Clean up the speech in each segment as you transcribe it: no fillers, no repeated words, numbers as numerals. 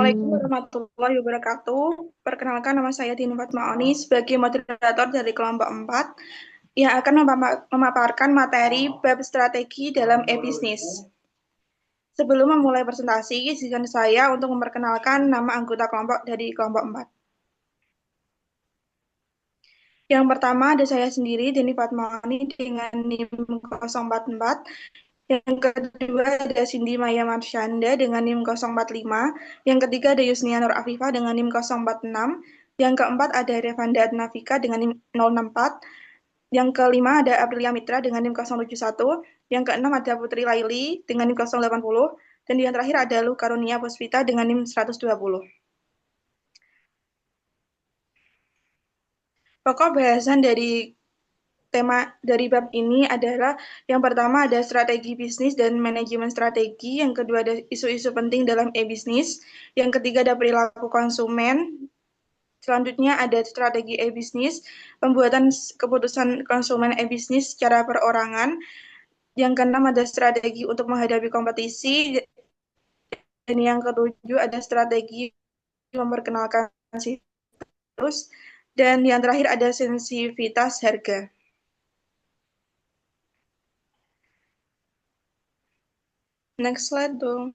Assalamualaikum warahmatullahi wabarakatuh. Perkenalkan, nama saya Dini Fatmaoni sebagai moderator dari kelompok 4 yang akan memaparkan materi bab strategi dalam e-bisnis. Sebelum memulai presentasi, izinkan saya untuk memperkenalkan nama anggota kelompok dari kelompok 4. Yang pertama ada saya sendiri, Dini Fatmaoni dengan NIM 044. Yang kedua ada Cindy Maya Marsyanda dengan NIM 045. Yang ketiga ada Yusnia Nur Afifah dengan NIM 046. Yang keempat ada Revanda Adnafika dengan NIM 064. Yang kelima ada Aprilia Mitra dengan NIM 071. Yang keenam ada Putri Laili dengan NIM 080. Dan yang terakhir ada Lu Karunia Puspita dengan NIM 120. Pokok bahasan dari tema dari bab ini adalah yang pertama ada strategi bisnis dan manajemen strategi, yang kedua ada isu-isu penting dalam e-bisnis, yang ketiga ada perilaku konsumen, selanjutnya ada strategi e-bisnis, pembuatan keputusan konsumen e-bisnis secara perorangan, yang keenam ada strategi untuk menghadapi kompetisi, dan yang ketujuh ada strategi memperkenalkan situs, dan yang terakhir ada sensitivitas harga. Next slide dong.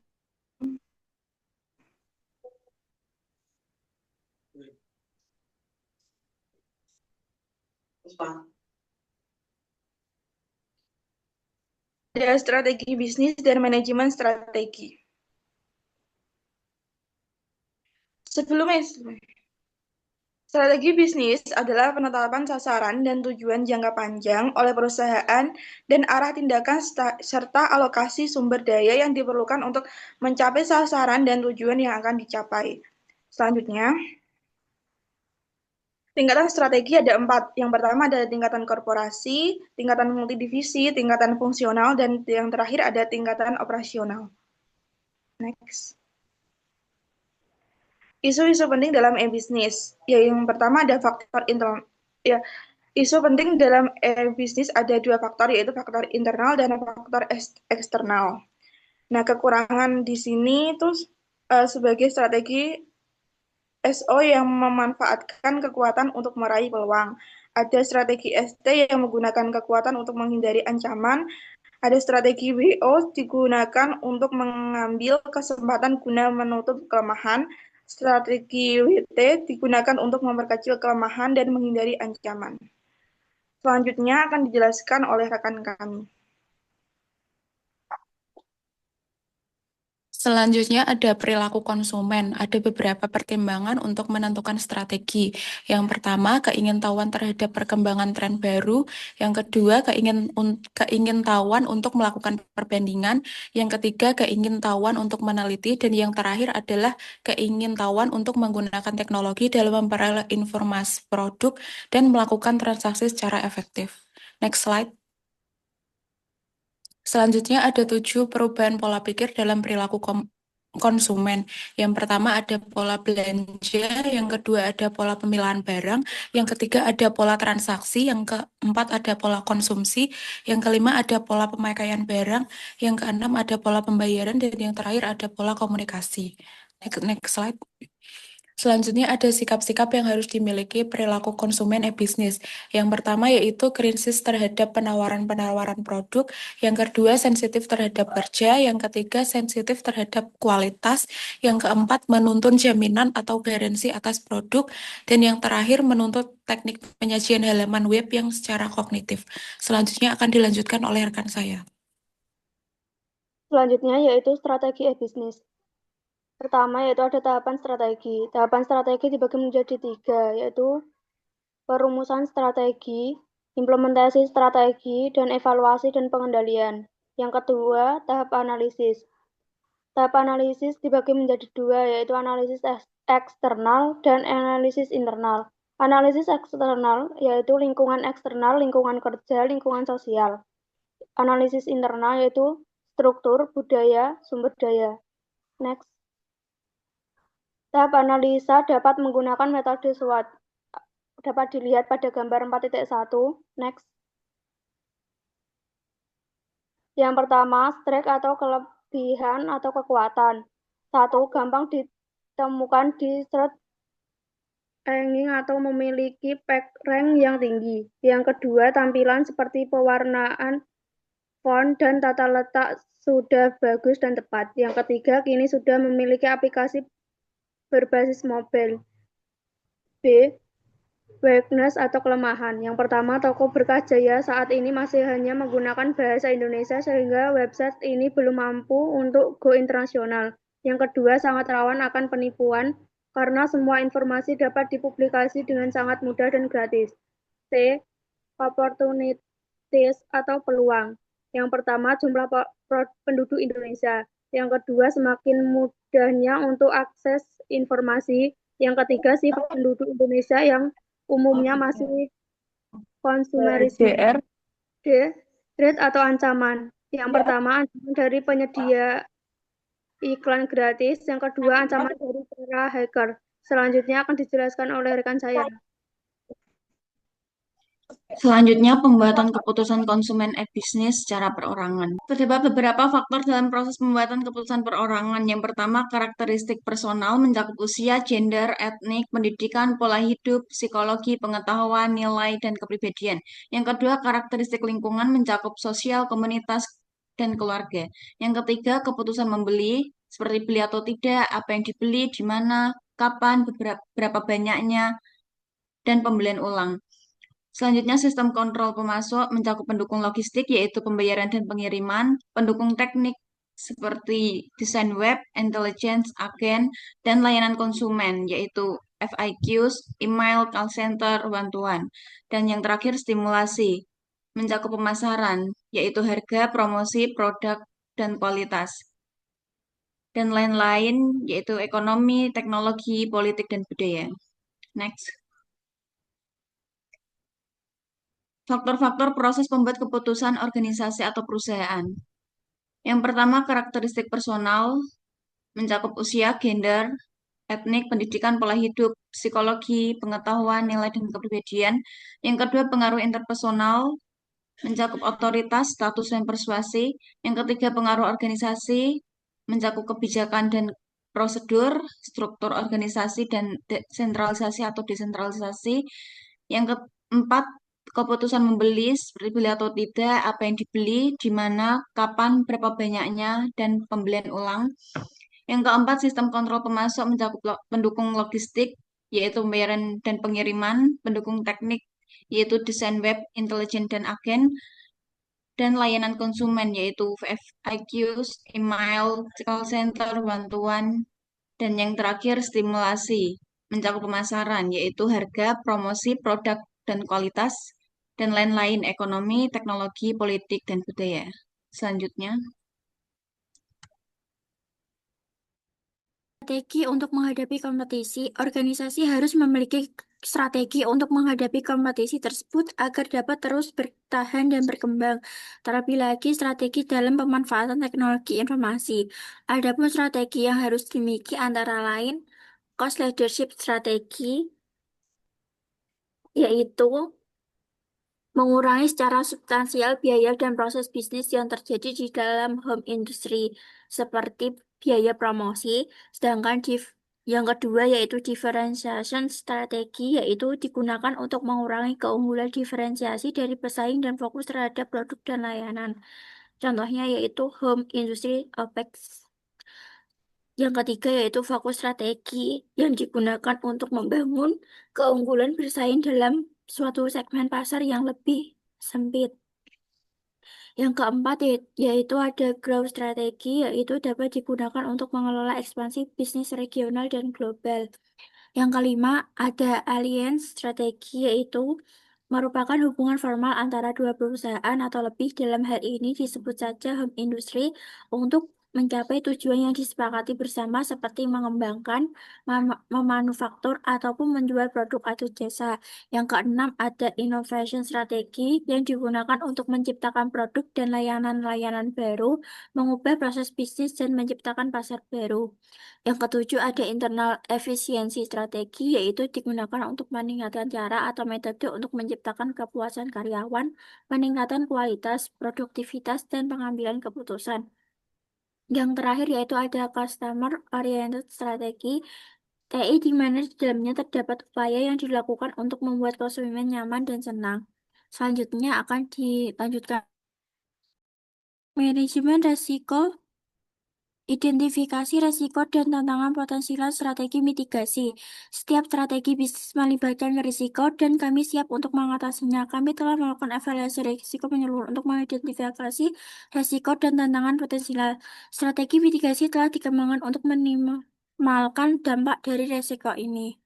Ada strategi bisnis dan manajemen strategi. Sebelumnya, strategi bisnis adalah penetapan sasaran dan tujuan jangka panjang oleh perusahaan dan arah tindakan serta alokasi sumber daya yang diperlukan untuk mencapai sasaran dan tujuan yang akan dicapai. Selanjutnya, tingkatan strategi ada 4. Yang pertama ada tingkatan korporasi, tingkatan multidivisi, tingkatan fungsional, dan yang terakhir ada tingkatan operasional. Next. Isu-isu penting dalam e-bisnis. Ya, yang pertama ada faktor internal. Ya, isu penting dalam e-bisnis ada 2 faktor, yaitu faktor internal dan faktor eksternal. Nah, kekurangan di sini itu sebagai strategi SO yang memanfaatkan kekuatan untuk meraih peluang. Ada strategi ST yang menggunakan kekuatan untuk menghindari ancaman. Ada strategi WO digunakan untuk mengambil kesempatan guna menutup kelemahan. Strategi WT digunakan untuk memperkecil kelemahan dan menghindari ancaman. Selanjutnya akan dijelaskan oleh rekan kami. Selanjutnya ada perilaku konsumen. Ada beberapa pertimbangan untuk menentukan strategi. Yang pertama, keingintahuan terhadap perkembangan tren baru. Yang kedua, keingintahuan untuk melakukan perbandingan. Yang ketiga, keingintahuan untuk meneliti. Dan yang terakhir adalah keingintahuan untuk menggunakan teknologi dalam memperoleh informasi produk dan melakukan transaksi secara efektif. Next slide. Selanjutnya ada 7 perubahan pola pikir dalam perilaku konsumen. Yang pertama ada pola belanja, yang kedua ada pola pemilihan barang, yang ketiga ada pola transaksi, yang keempat ada pola konsumsi, yang kelima ada pola pemakaian barang, yang keenam ada pola pembayaran, dan yang terakhir ada pola komunikasi. Next slide. Selanjutnya ada sikap-sikap yang harus dimiliki perilaku konsumen e-bisnis. Yang pertama yaitu kritis terhadap penawaran-penawaran produk, yang kedua sensitif terhadap kerja, yang ketiga sensitif terhadap kualitas, yang keempat menuntut jaminan atau garansi atas produk, dan yang terakhir menuntut teknik penyajian halaman web yang secara kognitif. Selanjutnya akan dilanjutkan oleh rekan saya. Selanjutnya yaitu strategi e-bisnis. Pertama yaitu ada tahapan strategi. Tahapan strategi dibagi menjadi 3, yaitu perumusan strategi, implementasi strategi, dan evaluasi dan pengendalian. Yang kedua, tahap analisis. Tahap analisis dibagi menjadi 2, yaitu analisis eksternal dan analisis internal. Analisis eksternal yaitu lingkungan eksternal, lingkungan kerja, lingkungan sosial. Analisis internal yaitu struktur, budaya, sumber daya. Next. Tahap analisa dapat menggunakan metode SWOT. Dapat dilihat pada gambar 4.1. Next. Yang pertama, strength atau kelebihan atau kekuatan. 1. ditemukan di search ranking atau memiliki rank yang tinggi. Yang kedua, tampilan seperti pewarnaan font dan tata letak sudah bagus dan tepat. Yang ketiga, kini sudah memiliki aplikasi berbasis mobile. B. Weakness atau kelemahan. Yang pertama, toko berkah Jaya saat ini masih hanya menggunakan bahasa Indonesia sehingga website ini belum mampu untuk go internasional. Yang kedua, sangat rawan akan penipuan karena semua informasi dapat dipublikasi dengan sangat mudah dan gratis. C. Opportunities atau peluang. Yang pertama, jumlah penduduk Indonesia. Yang kedua, semakin mudahnya untuk akses informasi. Yang ketiga, sifat penduduk Indonesia yang umumnya masih konsumerisme. DR. D. Threat atau ancaman. Yang pertama, ancaman dari penyedia iklan gratis. Yang kedua, ancaman dari para hacker. Selanjutnya akan dijelaskan oleh rekan saya. Selanjutnya, pembuatan keputusan konsumen e-bisnis secara perorangan. Terdapat beberapa faktor dalam proses pembuatan keputusan perorangan. Yang pertama, karakteristik personal mencakup usia, gender, etnik, pendidikan, pola hidup, psikologi, pengetahuan, nilai, dan kepribadian. Yang kedua, karakteristik lingkungan mencakup sosial, komunitas, dan keluarga. Yang ketiga, keputusan membeli, seperti beli atau tidak, apa yang dibeli, di mana, kapan, berapa banyaknya, dan pembelian ulang. Selanjutnya, sistem kontrol pemasok mencakup pendukung logistik, yaitu pembayaran dan pengiriman, pendukung teknik seperti desain web, intelligence, agen, dan layanan konsumen, yaitu FIQs, email, call center, bantuan. Dan yang terakhir, stimulasi, mencakup pemasaran, yaitu harga, promosi, produk, dan kualitas. Dan lain-lain, yaitu ekonomi, teknologi, politik, dan budaya. Next. Faktor-faktor proses pembuat keputusan organisasi atau perusahaan. Yang pertama, karakteristik personal mencakup usia, gender, etnik, pendidikan, pola hidup, psikologi, pengetahuan, nilai, dan kepribadian. Yang kedua, pengaruh interpersonal mencakup otoritas, status, dan persuasi. Yang ketiga, pengaruh organisasi mencakup kebijakan dan prosedur, struktur organisasi, dan sentralisasi atau desentralisasi. Yang keempat, keputusan membeli, seperti beli atau tidak, apa yang dibeli, di mana, kapan, berapa banyaknya, dan pembelian ulang. Yang keempat, sistem kontrol pemasok mencakup pendukung logistik, yaitu pembayaran dan pengiriman, pendukung teknik, yaitu desain web, intelijen, dan agen, dan layanan konsumen, yaitu FIQs, email, call center, bantuan, dan yang terakhir, stimulasi, mencakup pemasaran, yaitu harga, promosi, produk, dan kualitas, dan lain-lain, ekonomi, teknologi, politik, dan budaya. Selanjutnya, Strategi untuk menghadapi kompetisi, organisasi harus memiliki strategi untuk menghadapi kompetisi tersebut agar dapat terus bertahan dan berkembang. Terlebih lagi strategi dalam pemanfaatan teknologi informasi. Adapun strategi yang harus dimiliki antara lain cost leadership strategi, yaitu mengurangi secara substansial biaya dan proses bisnis yang terjadi di dalam home industry, seperti biaya promosi, sedangkan yang kedua yaitu differentiation strategi, yaitu digunakan untuk mengurangi keunggulan diferensiasi dari pesaing dan fokus terhadap produk dan layanan. Contohnya yaitu home industry OPEX. Yang ketiga yaitu fokus strategi yang digunakan untuk membangun keunggulan bersaing dalam suatu segmen pasar yang lebih sempit. Yang keempat yaitu ada growth strategi, yaitu dapat digunakan untuk mengelola ekspansi bisnis regional dan global. Yang kelima ada alliance strategi, yaitu merupakan hubungan formal antara dua perusahaan atau lebih. Dalam hal ini disebut saja home industry untuk mencapai tujuan yang disepakati bersama seperti mengembangkan, memanufaktur, ataupun menjual produk atau jasa. Yang keenam ada innovation strategi yang digunakan untuk menciptakan produk dan layanan-layanan baru, mengubah proses bisnis dan menciptakan pasar baru. Yang ketujuh ada internal efisiensi strategi, yaitu digunakan untuk meningkatkan cara atau metode untuk menciptakan kepuasan karyawan, peningkatan kualitas, produktivitas, dan pengambilan keputusan. Yang terakhir yaitu ada Customer Oriented Strategy, TI, di mana di dalamnya terdapat upaya yang dilakukan untuk membuat konsumen nyaman dan senang. Selanjutnya akan dilanjutkan manajemen resiko, identifikasi resiko dan tantangan potensial strategi mitigasi. Setiap strategi bisnis melibatkan risiko dan kami siap untuk mengatasinya. Kami telah melakukan evaluasi risiko menyeluruh untuk mengidentifikasi resiko dan tantangan potensial. Strategi mitigasi telah dikembangkan untuk meminimalkan dampak dari resiko ini.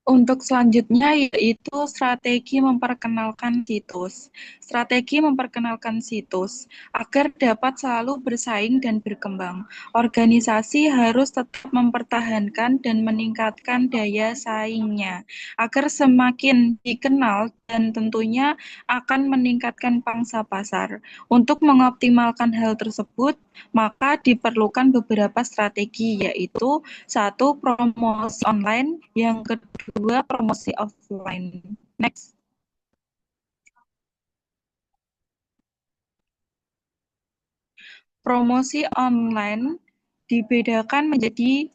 Untuk selanjutnya yaitu strategi memperkenalkan situs. Strategi memperkenalkan situs agar dapat selalu bersaing dan berkembang. Organisasi harus tetap mempertahankan dan meningkatkan daya saingnya agar semakin dikenal dan tentunya akan meningkatkan pangsa pasar. Untuk mengoptimalkan hal tersebut, maka diperlukan beberapa strategi yaitu satu, promosi online, yang kedua promosi offline. Next. Promosi online dibedakan menjadi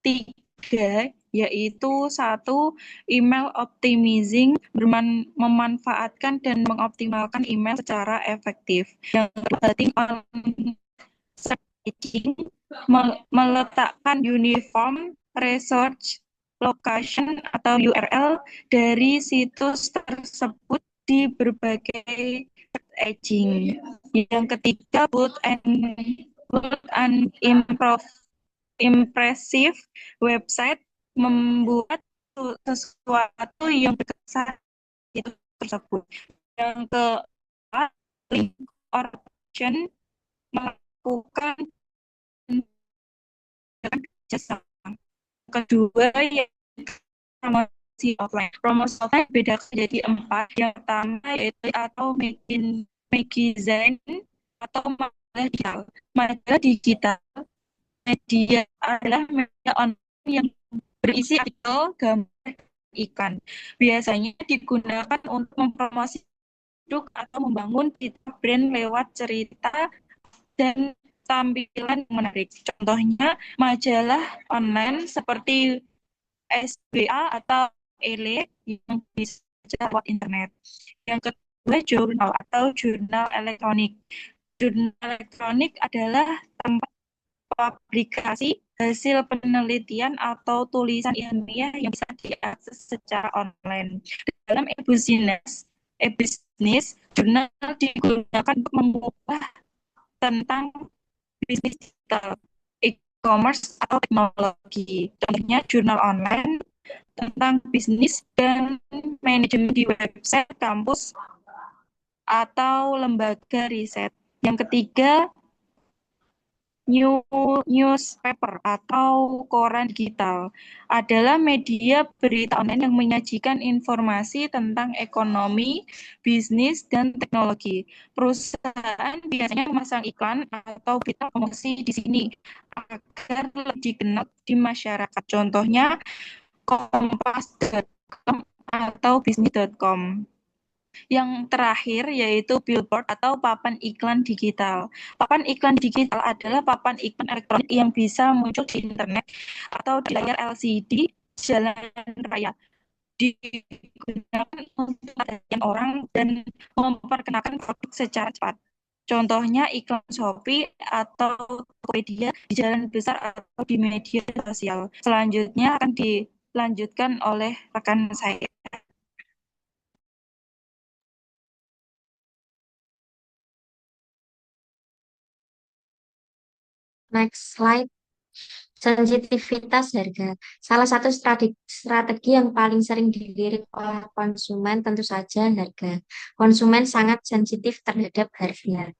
3, yaitu satu, email optimizing, memanfaatkan dan mengoptimalkan email secara efektif. Yang kedua, setting on staging, meletakkan uniform research location atau URL dari situs tersebut di berbagai search engine. Yang ketiga, build an impressive website, membuat sesuatu yang berkesan itu tersebut. Yang keempat, link origin, melakukan jasa. Kedua, yaitu promosi offline. Promosi offline bedakan jadi 4. Yang pertama yaitu atau magazine atau majalah digital. Majalah digital media adalah media online yang berisi artikel, gambar, iklan. Biasanya digunakan untuk mempromosi produk atau membangun citra brand lewat cerita dan tampilan yang menarik. Contohnya majalah online seperti SBA atau ELE yang bisa lewat internet. Yang kedua, jurnal atau jurnal elektronik. Jurnal elektronik adalah tempat publikasi hasil penelitian atau tulisan ilmiah yang bisa diakses secara online. Dalam e-business, jurnal digunakan untuk mengubah tentang bisnis digital, e-commerce, atau teknologi. Contohnya jurnal online tentang bisnis dan manajemen di website kampus atau lembaga riset. Yang ketiga, newspaper atau koran digital adalah media berita online yang menyajikan informasi tentang ekonomi, bisnis, dan teknologi. Perusahaan biasanya memasang iklan atau berita promosi di sini agar lebih dikenal di masyarakat. Contohnya kompas.com atau bisnis.com. Yang terakhir yaitu billboard atau papan iklan digital. Papan iklan digital adalah papan iklan elektronik yang bisa muncul di internet atau di layar LCD jalan raya. Digunakan untuk menarik orang dan memperkenalkan produk secara cepat. Contohnya iklan Shopee atau Tokopedia di jalan besar atau di media sosial. Selanjutnya akan dilanjutkan oleh rekan saya. Next slide. Sensitivitas harga. Salah satu strategi yang paling sering dilirik oleh konsumen tentu saja harga. Konsumen sangat sensitif terhadap harga.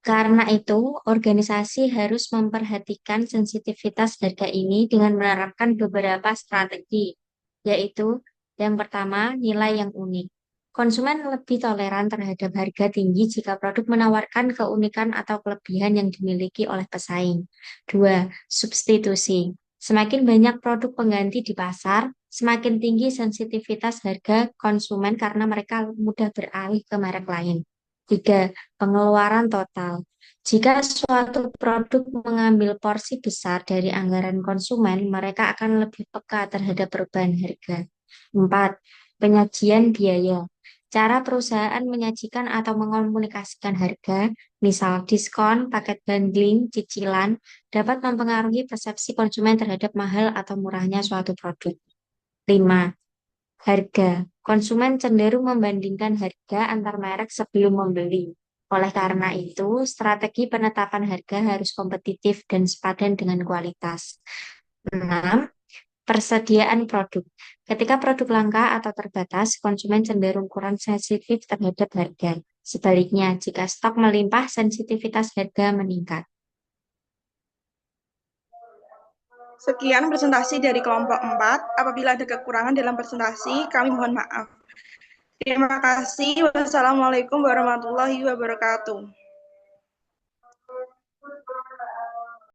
Karena itu, organisasi harus memperhatikan sensitivitas harga ini dengan menerapkan beberapa strategi, yaitu yang pertama, nilai yang unik. Konsumen lebih toleran terhadap harga tinggi jika produk menawarkan keunikan atau kelebihan yang dimiliki oleh pesaing. 2. Substitusi. Semakin banyak produk pengganti di pasar, semakin tinggi sensitivitas harga konsumen karena mereka mudah beralih ke merek lain. 3. Pengeluaran total. Jika suatu produk mengambil porsi besar dari anggaran konsumen, mereka akan lebih peka terhadap perubahan harga. 4. Penyajian biaya. Cara perusahaan menyajikan atau mengkomunikasikan harga, misal diskon, paket bundling, cicilan, dapat mempengaruhi persepsi konsumen terhadap mahal atau murahnya suatu produk. 5. Harga. Konsumen cenderung membandingkan harga antar merek sebelum membeli. Oleh karena itu, strategi penetapan harga harus kompetitif dan sepadan dengan kualitas. 6. Persediaan produk. Ketika produk langka atau terbatas, konsumen cenderung kurang sensitif terhadap harga. Sebaliknya, jika stok melimpah, sensitivitas harga meningkat. Sekian presentasi dari kelompok 4. Apabila ada kekurangan dalam presentasi, kami mohon maaf. Terima kasih. Wassalamualaikum warahmatullahi wabarakatuh.